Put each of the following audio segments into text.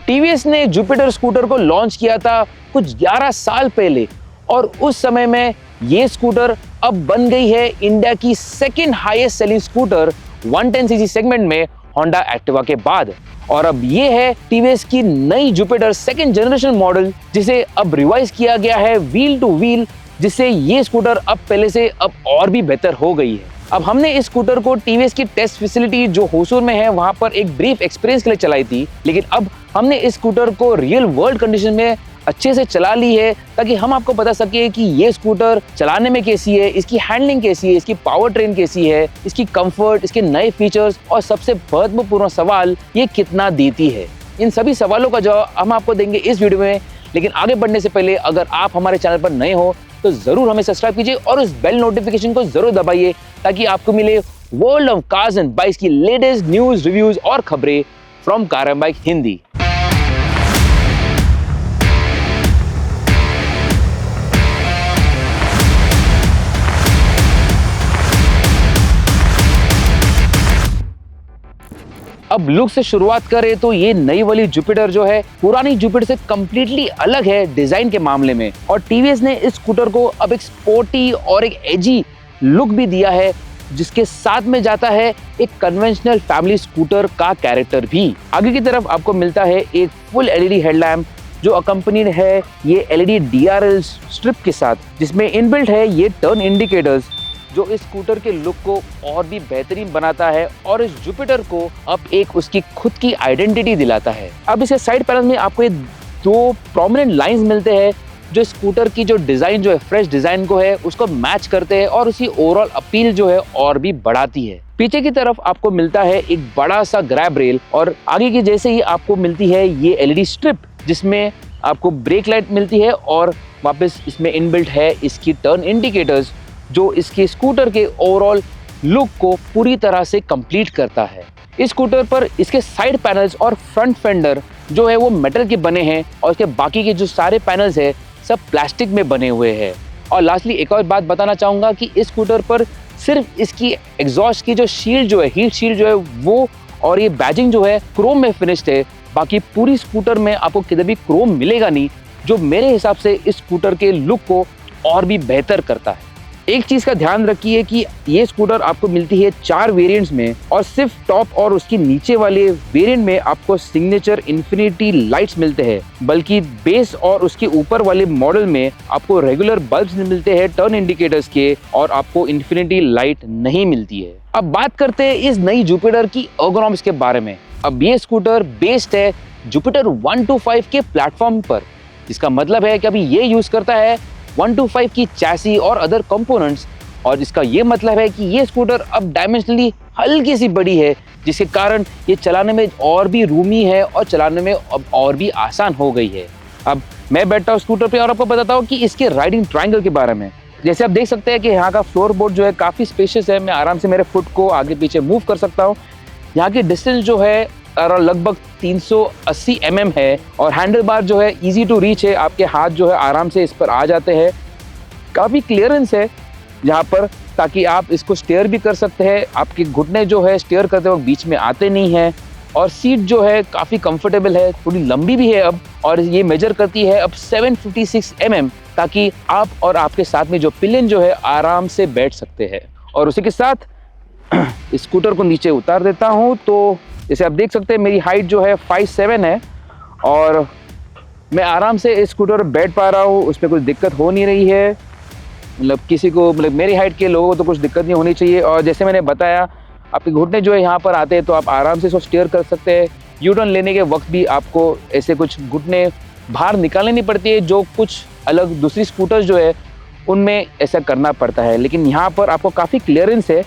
TVS ने Jupiter scooter को launch किया था कुछ 11 साल पहले और उस समय में ये स्कूटर अब बन गई है इंडिया की second highest selling scooter 110cc segment में होंडा एक्टिवा के बाद। और अब ये है टीवीएस की नई जुपिटर सेकंड जनरेशन मॉडल, जिसे अब रिवाइज किया गया है व्हील टू व्हील, जिससे ये स्कूटर अब पहले से अब और भी बेहतर हो गई है। अब हमने इस स्कूटर को टीवीएस की टेस्ट फैसिलिटी जो होसूर में है वहां पर एक ब्रीफ एक्सपीरियंस के लिए चलाई थी, लेकिन अब हमने इस स्कूटर को रियल वर्ल्ड कंडीशन में अच्छे से चला ली है ताकि हम आपको बता सके कि ये स्कूटर चलाने में कैसी है, इसकी हैंडलिंग कैसी है, इसकी पावर ट्रेन कैसी है, इसकी कंफर्ट, इसके नए फीचर्स और सबसे महत्वपूर्ण सवाल ये कितना देती है। इन सभी सवालों का जवाब हम आपको देंगे इस वीडियो में। लेकिन आगे बढ़ने से पहले अगर आप हमारे चैनल पर नए हो तो जरूर हमें सब्सक्राइब कीजिए और उस बेल नोटिफिकेशन को जरूर दबाइए ताकि आपको मिले world of cars and bikes की लेटेस्ट न्यूज, रिव्यूज और खबरें from car and bike Hindi. अब लुक से शुरुआत करें तो ये नई वाली जुपिटर जो है पुरानी जुपिटर से कम्प्लीटली अलग है डिजाइन के मामले में, और टीवीएस ने इस स्कूटर को अब एक स्पोर्टी और एक एजी लुक भी दिया है, जिसके साथ में जाता है एक कन्वेंशनल फैमिली स्कूटर का कैरेक्टर भी। आगे की तरफ आपको मिलता है एक फुल एलईडी हेडलैम्प जो अकम्पनीड है ये एलईडी डीआरएल स्ट्रिप के साथ, जिसमें इनबिल्ट है ये टर्न इंडिकेटर्स जो इस स्कूटर के लुक को और भी बेहतरीन बनाता है और इस जुपिटर को अब एक उसकी खुद की आइडेंटिटी दिलाता है। अब इसे साइड पैनल में आपको ये दो प्रोमिनेंट लाइंस मिलते हैं जो स्कूटर की जो डिजाइन जो है फ्रेश डिजाइन को है उसको मैच करते हैं और उसी ओवरऑल अपील जो है और भी बढ़ाती है। पीछे की तरफ आपको मिलता है एक बड़ा सा ग्रैब रेल और आगे की जैसे ही आपको मिलती है ये एलईडी स्ट्रिप जिसमें आपको ब्रेक लाइट मिलती है और वापस इसमें इनबिल्ट है इसकी टर्न इंडिकेटर्स जो इसके स्कूटर के ओवरऑल लुक को पूरी तरह से कंप्लीट करता है। इस स्कूटर पर इसके साइड पैनल्स और फ्रंट फेंडर जो है वो मेटल के बने हैं और इसके बाकी के जो सारे पैनल्स है सब प्लास्टिक में बने हुए हैं। और लास्टली एक और बात बताना चाहूँगा कि इस स्कूटर पर सिर्फ इसकी एग्जॉस्ट की जो शील्ड जो है हीट शील्ड जो है वो और ये बैजिंग जो है क्रोम में फिनिश्ड है, बाकी पूरी स्कूटर में आपको किधर भी क्रोम मिलेगा नहीं, जो मेरे हिसाब से इस स्कूटर के लुक को और भी बेहतर करता है। एक चीज का ध्यान रखिए कि ये स्कूटर आपको मिलती है 4 वेरिएंट्स में और सिर्फ टॉप और उसकी नीचे वाले वेरिएंट में आपको सिग्नेचर इन्फिनिटी लाइट्स मिलते हैं, बल्कि बेस और उसके ऊपर वाले मॉडल में आपको रेगुलर बल्ब्स मिलते हैं टर्न इंडिकेटर्स के और आपको इन्फिनिटी लाइट नहीं मिलती है। अब बात करते हैं इस नई जुपिटर की एर्गोनॉमिक्स के बारे में। अब ये स्कूटर बेस्ड है जुपिटर 125 के प्लेटफॉर्म पर, जिसका मतलब है कि अभी ये यूज करता है 125 की चैसी और अदर कंपोनेंट्स, और इसका ये मतलब है कि ये स्कूटर अब डायमेंशनली हल्की सी बड़ी है, जिसके कारण ये चलाने में और भी रूमी है और चलाने में अब और भी आसान हो गई है। अब मैं बैठता हूँ स्कूटर पे और आपको बताता हूँ कि इसके राइडिंग ट्रायंगल के बारे में। जैसे आप देख सकते हैं कि यहाँ का फ्लोर बोर्ड जो है काफ़ी स्पेशियस है, मैं आराम से मेरे फुट को आगे पीछे मूव कर सकता हूँ। यहाँ की डिस्टेंस जो है लगभग 380 mm है और हैंडल बार जो है इजी टू रीच है, आपके हाथ जो है आराम से इस पर आ जाते हैं। काफ़ी क्लियरेंस है यहाँ पर ताकि आप इसको स्टेयर भी कर सकते हैं, आपके घुटने जो है स्टेयर करते वक्त बीच में आते नहीं हैं, और सीट जो है काफ़ी कंफर्टेबल है, थोड़ी लंबी भी है अब, और ये मेजर करती है अब 756 mm ताकि आप और आपके साथ में जो पिलियन जो है आराम से बैठ सकते हैं। और उसी के साथ इस स्कूटर को नीचे उतार देता हूँ तो जैसे आप देख सकते हैं मेरी हाइट जो है 5'7" है और मैं आराम से इस स्कूटर पर बैठ पा रहा हूँ, उस पर कुछ दिक्कत हो नहीं रही है। मतलब किसी को मतलब मेरी हाइट के लोगों को तो कुछ दिक्कत नहीं होनी चाहिए। और जैसे मैंने बताया आपके घुटने जो है यहाँ पर आते हैं तो आप आराम से इसको स्टीयर कर सकते हैं। यू टर्न लेने के वक्त भी आपको ऐसे कुछ घुटने बाहर निकालने नहीं पड़ती है, जो कुछ अलग दूसरी स्कूटर्स जो है उनमें ऐसा करना पड़ता है, लेकिन यहाँ पर आपको काफ़ी क्लियरेंस है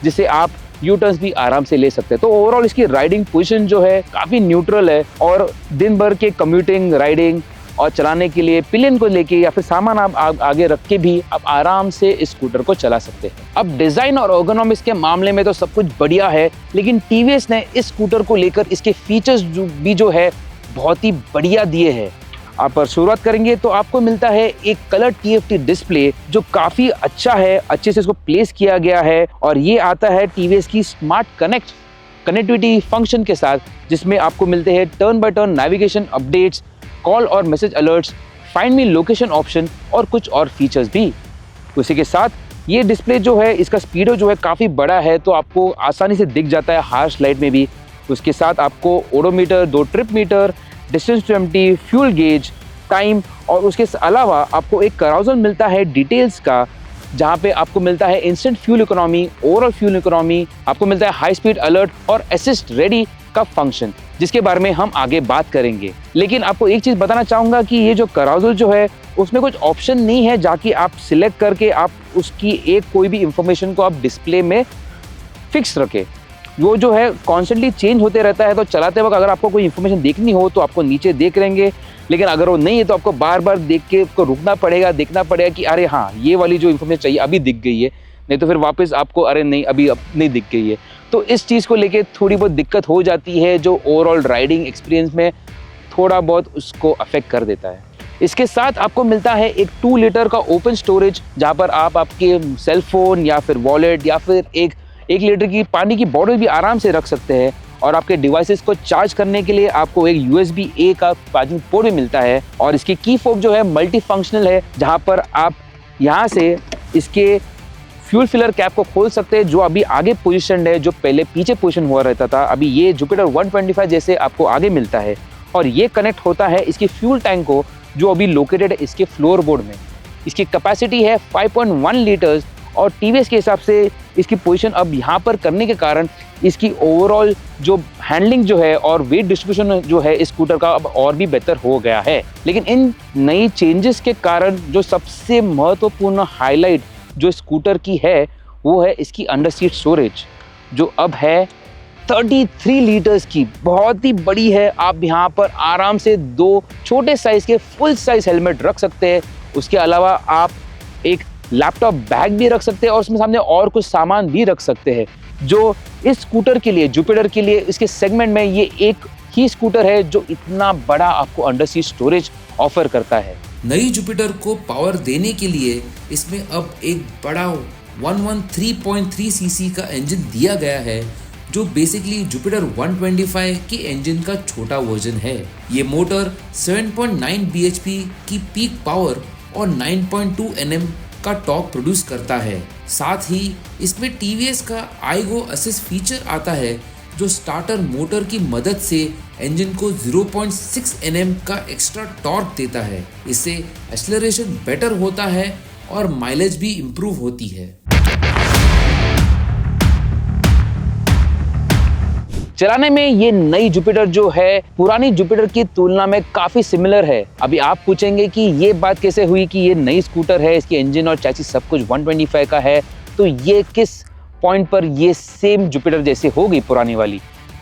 जिससे आप यू टर्न्स भी आराम से ले सकते हैं। तो ओवरऑल इसकी राइडिंग पोजीशन जो है काफ़ी न्यूट्रल है और दिन भर के कम्यूटिंग, राइडिंग और चलाने के लिए पिलियन को लेके या फिर सामान आप आगे रख के भी आप आराम से इस स्कूटर को चला सकते हैं। अब डिज़ाइन और एर्गोनॉमिक्स के मामले में तो सब कुछ बढ़िया है, लेकिन टीवीएस ने इस स्कूटर को लेकर इसके फीचर्स जो है बहुत ही बढ़िया दिए हैं। आप पर शुरुआत करेंगे तो आपको मिलता है एक कलर TFT डिस्प्ले जो काफ़ी अच्छा है, अच्छे से इसको प्लेस किया गया है, और ये आता है टीवीएस की स्मार्ट कनेक्ट कनेक्टिविटी फंक्शन के साथ, जिसमें आपको मिलते हैं turn by turn navigation updates, call और message alerts, find me location option और कुछ और फीचर्स भी। उसी के साथ ये डिस्प्ले जो है, इसका स्पीडो जो है काफ़ी बड़ा है, तो आपको आसानी से दिख जाता है हार्श लाइट में भी। उसके साथ आपको odometer, 2 trip meter, distance to empty, fuel gauge, time और उसके अलावा आपको एक कराउजल मिलता है डिटेल्स का, जहाँ पे आपको मिलता है instant fuel economy, overall fuel economy, आपको मिलता है हाई स्पीड अलर्ट और असिस्ट रेडी का फंक्शन, जिसके बारे में हम आगे बात करेंगे। लेकिन आपको एक चीज़ बताना चाहूँगा कि ये जो कराउजल जो है, उसमें कुछ ऑप्शन नहीं है जाकि आप सिलेक्ट करके आप उसकी एक कोई भी इंफॉर्मेशन को आप डिस्प्ले में फिक्स रखें। वो जो है कॉन्स्टेंटली चेंज होते रहता है, तो चलाते वक्त अगर आपको कोई इन्फॉर्मेशन देखनी हो तो आपको नीचे देख लेंगे, लेकिन अगर वो नहीं है तो आपको बार बार देख के उसको रुकना पड़ेगा, देखना पड़ेगा कि अरे हाँ, ये वाली जो इन्फॉर्मेशन चाहिए अभी दिख गई है, नहीं तो फिर वापस आपको अरे नहीं, अभी अब नहीं दिख गई है। तो इस चीज़ को लेके थोड़ी बहुत दिक्कत हो जाती है, जो ओवरऑल राइडिंग एक्सपीरियंस में थोड़ा बहुत उसको अफेक्ट कर देता है। इसके साथ आपको मिलता है एक 2 लीटर का ओपन स्टोरेज, जहाँ पर आप आपके सेल फोन या फिर वॉलेट या फिर एक 1 लीटर की पानी की बॉटल भी आराम से रख सकते हैं। और आपके डिवाइसेस को चार्ज करने के लिए आपको एक USB-A का चार्जिंग पोर्ट भी मिलता है। और इसकी की फोब जो है मल्टी फंक्शनल है, जहाँ पर आप यहाँ से इसके फ्यूल फिलर कैप को खोल सकते हैं, जो अभी आगे पोजिशन है, जो पहले पीछे पोजिशन हुआ रहता था। अभी ये जुपिटर 125 जैसे आपको आगे मिलता है और ये कनेक्ट होता है इसकी फ्यूल टैंक को, जो अभी लोकेटेड है इसके फ्लोर बोर्ड में। इसकी कैपेसिटी है 5.1 लीटर्स और टीवीएस के हिसाब से इसकी पोजीशन अब यहाँ पर करने के कारण इसकी ओवरऑल जो हैंडलिंग जो है और वेट डिस्ट्रीब्यूशन जो है इस स्कूटर का अब और भी बेहतर हो गया है। लेकिन इन नई चेंजेस के कारण जो सबसे महत्वपूर्ण हाईलाइट जो स्कूटर की है, वो है इसकी अंडर सीट स्टोरेज, जो अब है 33 लीटर्स की, बहुत ही बड़ी है। आप यहाँ पर आराम से 2 छोटे साइज के फुल साइज हेलमेट रख सकते हैं। उसके अलावा आप एक लैपटॉप बैग भी रख सकते हैं और उसमें सामने और कुछ सामान भी रख सकते हैं, जो इस स्कूटर के लिए, जुपिटर के लिए, इसके सेगमेंट में ये एक ही स्कूटर है जो इतना बड़ा आपको अंडर सीट स्टोरेज ऑफर करता है। नई जुपिटर को पावर देने के लिए इसमें अब एक बड़ा 113.3 सीसी का इंजन दिया गया है, जो बेसिकली जुपिटर 125 के इंजन का छोटा वर्जन है। ये मोटर 7.9 bhp की पीक पावर और 9.2 Nm का टॉर्क प्रोड्यूस करता है। साथ ही इसमें टीवीएस का आईगो असिस्ट फीचर आता है, जो स्टार्टर मोटर की मदद से इंजन को 0.6 Nm का एक्स्ट्रा टॉर्क देता है। इससे एक्सेलरेशन बेटर होता है और माइलेज भी इम्प्रूव होती है। चलाने में ये नई जुपिटर जो है पुरानी जुपिटर की तुलना में काफी सिमिलर है। अभी आप पूछेंगे कि ये बात कैसे हुई कि ये नई स्कूटर है, इसकी इंजन और चैसिस सब कुछ 125 का है, तो ये किस पॉइंट पर ये सेम जुपिटर जैसे हो गई पुरानी वाली।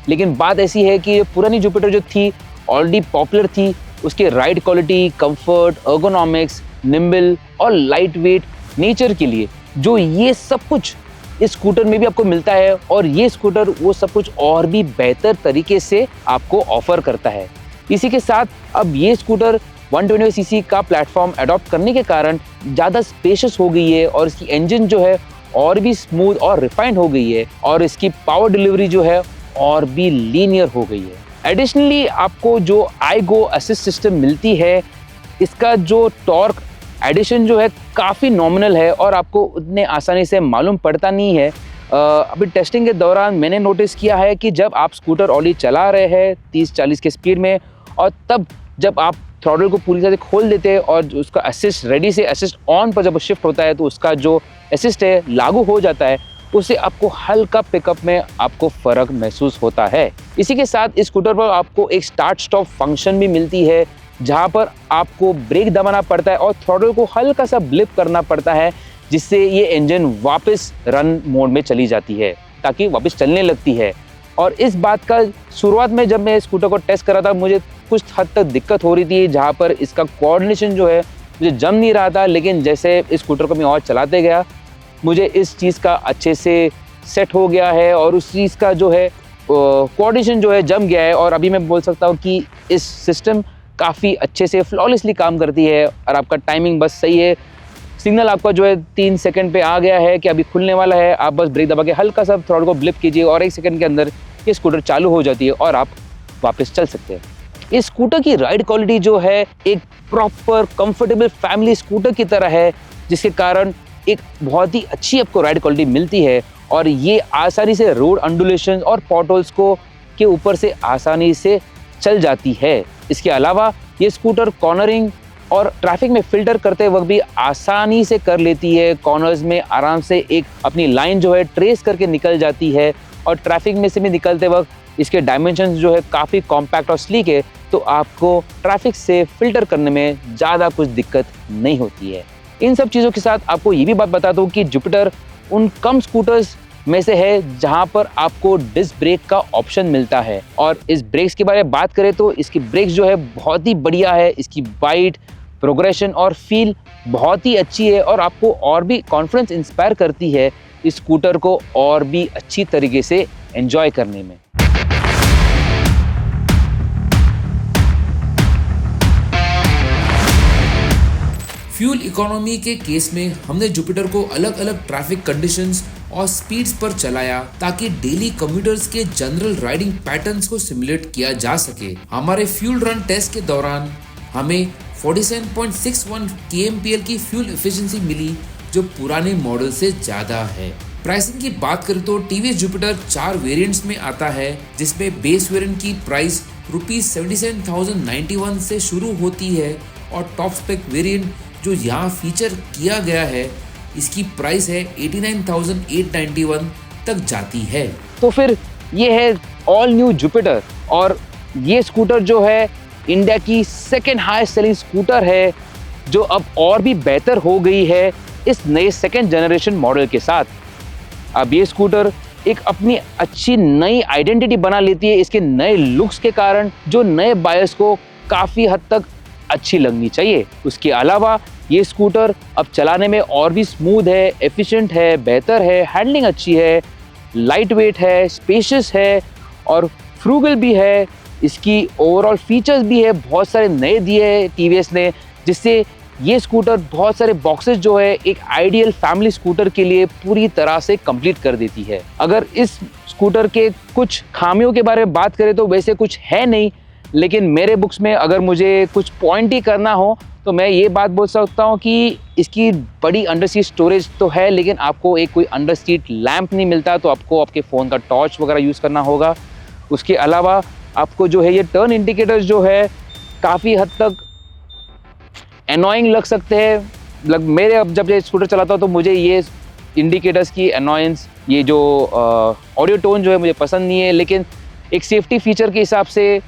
लेकिन बात ऐसी है कि ये पुरानी जुपिटर जो थी ऑलरेडी पॉपुलर थी उसके ride quality, comfort, ergonomics, nimble और लाइट वेट नेचर के लिए, जो ये सब कुछ इस स्कूटर में भी आपको मिलता है। और ये स्कूटर वो सब कुछ और भी बेहतर तरीके से आपको ऑफर करता है। इसी के साथ अब ये स्कूटर 125 सीसी का प्लेटफॉर्म अडॉप्ट करने के कारण ज़्यादा स्पेशियस हो गई है और इसकी इंजन जो है और भी स्मूथ और रिफाइंड हो गई है और इसकी पावर डिलीवरी जो है और भी लीनियर हो गई है। एडिशनली आपको जो आईगो असिस्ट सिस्टम मिलती है, इसका जो टॉर्क एडिशन जो है काफ़ी नॉमिनल है और आपको उतने आसानी से मालूम पड़ता नहीं है। अभी टेस्टिंग के दौरान मैंने नोटिस किया है कि जब आप स्कूटर ऑलरेडी चला रहे हैं 30-40 के स्पीड में और तब जब आप थ्रॉटल को पूरी तरह से खोल देते हैं और उसका असिस्ट रेडी से असिस्ट ऑन पर जब शिफ्ट होता है, तो उसका जो असिस्ट है लागू हो जाता है, उससे आपको हल्का पिकअप में आपको फ़र्क महसूस होता है। इसी के साथ इस स्कूटर पर आपको एक स्टार्ट स्टॉप फंक्शन भी मिलती है, जहाँ पर आपको ब्रेक दबाना पड़ता है और थ्रॉटल को हल्का सा ब्लिप करना पड़ता है, जिससे ये इंजन वापस रन मोड में चली जाती है ताकि वापस चलने लगती है। और इस बात का शुरुआत में जब मैं स्कूटर को टेस्ट कर रहा था, मुझे कुछ हद तक दिक्कत हो रही थी, जहाँ पर इसका कोऑर्डिनेशन जो है मुझे जम नहीं रहा था। लेकिन जैसे इस स्कूटर को मैं और चलाते गया, मुझे इस चीज़ का अच्छे से सेट हो गया है और उस चीज़ का जो है कोऑर्डिनेशन जो है जम गया है। और अभी मैं बोल सकता हूँ कि इस सिस्टम काफ़ी अच्छे से फ्लॉलेसली काम करती है और आपका टाइमिंग बस सही है। सिग्नल आपका जो है 3 सेकंड पे आ गया है कि अभी खुलने वाला है, आप बस ब्रेक दबा के हल्का सा थ्रॉटल को ब्लिप कीजिए और 1 सेकंड के अंदर ये स्कूटर चालू हो जाती है और आप वापस चल सकते हैं। इस स्कूटर की राइड क्वालिटी जो है एक प्रॉपर कंफर्टेबल फैमिली स्कूटर की तरह है, जिसके कारण एक बहुत ही अच्छी आपको राइड क्वालिटी मिलती है और ये आसानी से रोड अंडुलेशन और पॉटहोल्स को के ऊपर से आसानी से चल जाती है। इसके अलावा ये स्कूटर कॉर्नरिंग और ट्रैफिक में फिल्टर करते वक्त भी आसानी से कर लेती है। कॉर्नर्स में आराम से एक अपनी लाइन जो है ट्रेस करके निकल जाती है और ट्रैफिक में से भी निकलते वक्त इसके डायमेंशंस जो है काफ़ी कॉम्पैक्ट और स्लीक है, तो आपको ट्रैफिक से फिल्टर करने में ज़्यादा कुछ दिक्कत नहीं होती है। इन सब चीज़ों के साथ आपको ये भी बात बता दूं कि जुपिटर उन कम स्कूटर्स में से है जहां पर आपको डिस्क ब्रेक का ऑप्शन मिलता है। और इस ब्रेक्स के बारे में बात करें तो इसकी ब्रेक्स जो है बहुत ही बढ़िया है। इसकी बाइट, प्रोग्रेशन और फील बहुत ही अच्छी है और आपको और भी कॉन्फिडेंस इंस्पायर करती है इस स्कूटर को और भी अच्छी तरीके से एंजॉय करने में। फ्यूल इकोनॉमी के केस में हमने जुपिटर को अलग अलग ट्रैफिक कंडीशंस और स्पीड्स पर चलाया ताकि डेली कम्यूटर्स के जनरल राइडिंग पैटर्न्स को सिमुलेट किया जा सके। हमारे फ्यूल रन टेस्ट के दौरान हमें 47.61 kmpl की फ्यूल एफिशिएंसी मिली, जो पुराने मॉडल से ज्यादा है। प्राइसिंग की बात करें तो टीवीएस जुपिटर 4 वेरिएंट्स में आता है, जिसमें बेस वेरिएंट की प्राइस ₹77,091 से शुरू होती है और टॉप स्पेक वेरिएंट जो यहाँ फीचर किया गया है इसकी प्राइस है 89,891 तक जाती है। तो फिर ये है ऑल न्यू जुपिटर और ये स्कूटर जो है इंडिया की सेकेंड हाईएस्ट सेलिंग स्कूटर है, जो अब और भी बेहतर हो गई है इस नए सेकेंड जनरेशन मॉडल के साथ। अब ये स्कूटर एक अपनी अच्छी नई आइडेंटिटी बना लेती है इसके नए लुक्स के कारण, जो नए बायर्स को काफ़ी हद तक अच्छी लगनी चाहिए। उसके अलावा ये स्कूटर अब चलाने में और भी स्मूथ है, एफिशिएंट है, बेहतर है, हैंडलिंग अच्छी है, लाइट वेट है, स्पेशियस है और फ्रूगल भी है। इसकी ओवरऑल फीचर्स भी है बहुत सारे नए दिए हैं टीवीएस ने, जिससे ये स्कूटर बहुत सारे बॉक्सेस जो है एक आइडियल फैमिली स्कूटर के लिए पूरी तरह से कंप्लीट कर देती है। अगर इस स्कूटर के कुछ खामियों के बारे में बात करें तो वैसे कुछ है नहीं, लेकिन मेरे बुक्स में अगर मुझे कुछ पॉइंट ही करना हो तो मैं ये बात बोल सकता हूँ कि इसकी बड़ी अंडर सीट स्टोरेज तो है, लेकिन आपको एक कोई अंडर सीट लैंप नहीं मिलता, तो आपको आपके फ़ोन का टॉर्च वगैरह यूज़ करना होगा। उसके अलावा आपको जो है ये टर्न इंडिकेटर्स जो है काफ़ी हद तक एनॉइंग लग सकते हैं। मेरे अब जब ये स्कूटर चलाता हूँ तो मुझे ये इंडिकेटर्स की एनॉयंस, ये जो ऑडियो टोन जो है मुझे पसंद नहीं है, लेकिन एक सेफ्टी फीचर के हिसाब से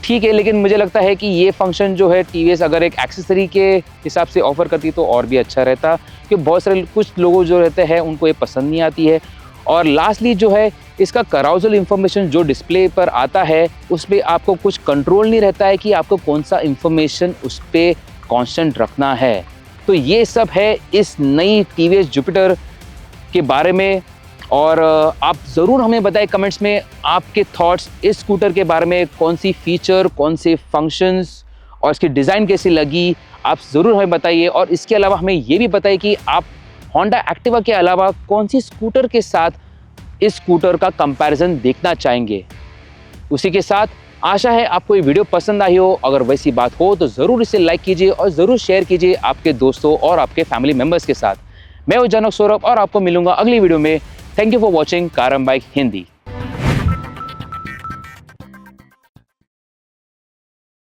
ठीक है। लेकिन मुझे लगता है कि ये फंक्शन जो है टीवीएस अगर एक एक्सेसरी के हिसाब से ऑफर करती तो और भी अच्छा रहता, क्योंकि बहुत सारे कुछ लोगों जो रहते हैं उनको ये पसंद नहीं आती है। और लास्टली जो है इसका कराउजल इंफॉर्मेशन जो डिस्प्ले पर आता है उस पर आपको कुछ कंट्रोल नहीं रहता है कि आपको कौन सा इंफॉर्मेशन उस पर कांस्टेंट रखना है। तो ये सब है इस नई टीवीएस जुपिटर के बारे में। और आप ज़रूर हमें बताएं कमेंट्स में आपके थॉट्स इस स्कूटर के बारे में, कौन सी फीचर, कौन से फंक्शंस और इसकी डिज़ाइन कैसी लगी, आप ज़रूर हमें बताइए। और इसके अलावा हमें ये भी बताइए कि आप होंडा एक्टिवा के अलावा कौन सी स्कूटर के साथ इस स्कूटर का कंपैरिजन देखना चाहेंगे। उसी के साथ आशा है आपको ये वीडियो पसंद आई हो। अगर वैसी बात हो तो ज़रूर इसे लाइक कीजिए और ज़रूर शेयर कीजिए आपके दोस्तों और आपके फैमिली मेम्बर्स के साथ। मैं हूं जनक सौरभ और आपको मिलूंगा अगली वीडियो में। Thank you for watching car and bike Hindi.